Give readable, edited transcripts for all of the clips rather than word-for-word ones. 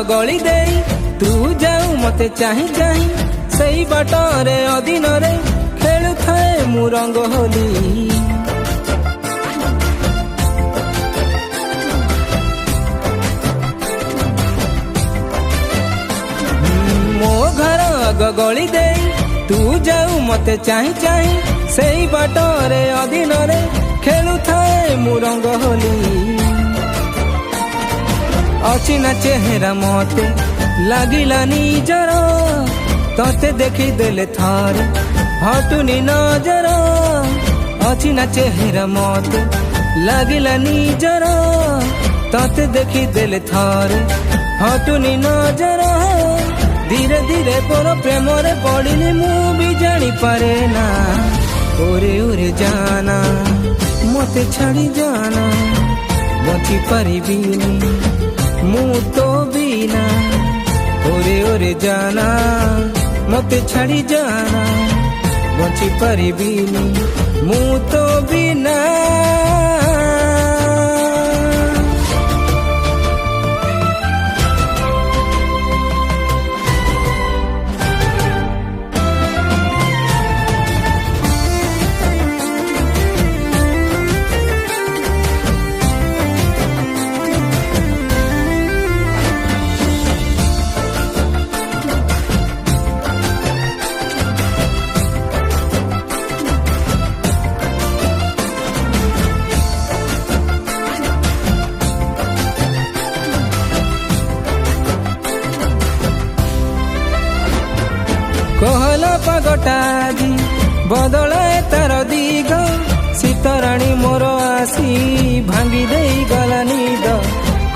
गली दे तू जाऊ मते चाही चाही सही बाटरे अधीनरे खेलु थाए मु रंग होली मो घर गली दे तू जाऊ मते चाही चाही सही बाटरे अधीनरे खेलु थाए मु रंग होली अच्छी ना चेहरा मते लागिला निजर तते देखी देले थारे हटुनी नजर अच्छी ना चेहरा मते लागिला निजर तते देखी देले थारे हटुनी नजर धीरे धीरे तोर प्रेम रे पड़िली मु भी जानी पारे ना ओरे ओरे जाना मते छाड़ी जाना बची परिबिनी मु तो बिना ओरे ओरे जाना मते छाड़ी जाना बची परिबिनी मु तो बिना कहला पागटा दी बदलाए तार दिग सीतराणी मोर आसी भांगी दे गला निद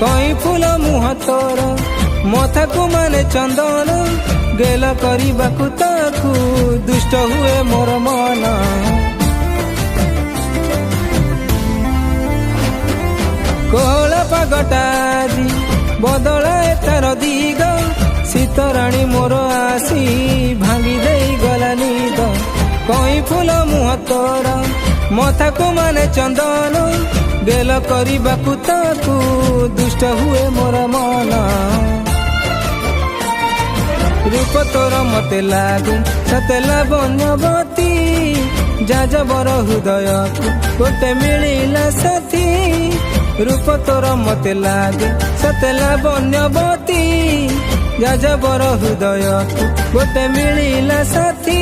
कई फूल मुह तोर मथा को माने चंदन गेल करबाकू ताकू दुष्ट हुए मोर मन कहला पागटा दी बदलाए तार दिग सीतराणी मोर आसी भांगी दे गला निद कई फूल मुह तोर मथा को माने चंदन गेल करबाकू ताकू दुष्ट हुए मोर मन रूप तोर मते लागे सतेला बन्यवती जाजबर हृदय गोटे मिलिला साथी रूप तोर मते लागे सतेला बन्यवती जाजबर हृदय गोटे मिलिला साथी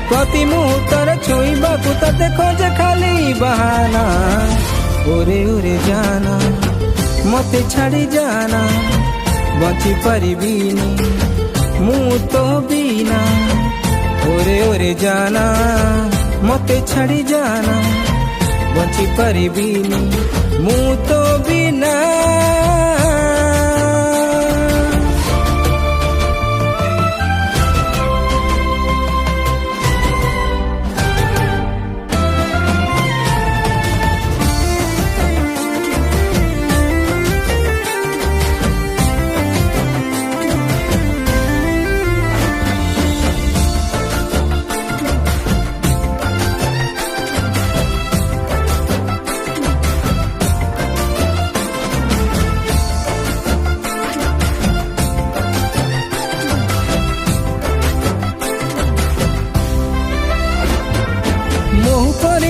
प्रति मुहूर्तर छुईबाकू तते खोजे खाली बहाना ओरे ओरे जाना मते छाड़ी जाना बची परिबिनी मु तो बिना ओरे ओरे जाना मते छाड़ी जाना बची परिबिनी मु तो बिना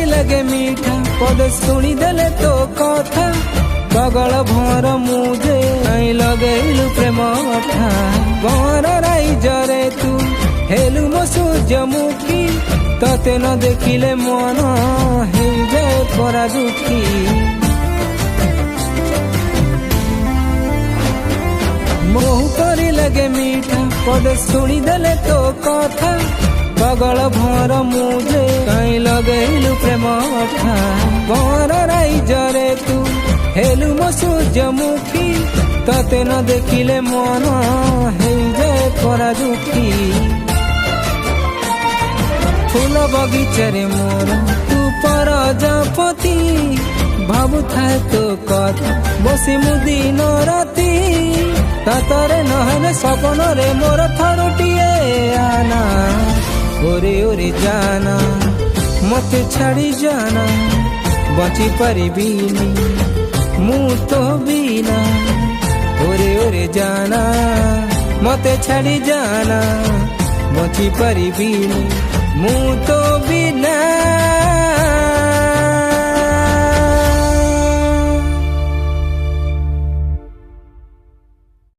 लगे मीठा पद शुणी देले तो कथा पगल भर मुझे नहीं लगेलु प्रेम अठा गर राइजरे तू हेलु मो सूर्यमुखी तते न देखिले मन हे जाए परा दुखी मोह करी लगे मीठा पद शुणी देले तो कथा पगल भर मुझे कहीं लगेलु प्रेम अठा गर राइजरे तू हेलु मो सूर्यमुखी तते न देखिले मन हे जाए परा दुखी फूल बगीचारे मोर तू पर जापति भाबु थाए तो कथा बसी मु दिन राती तातरे नहले सपन रे मोर थरुटिए आना ओरे ओरे जाना मते छाड़ी जाना बची परिबिनी मु तो बिना ओरे ओरे जाना मते छाड़ी जाना बची परिबिनी मु तो बिना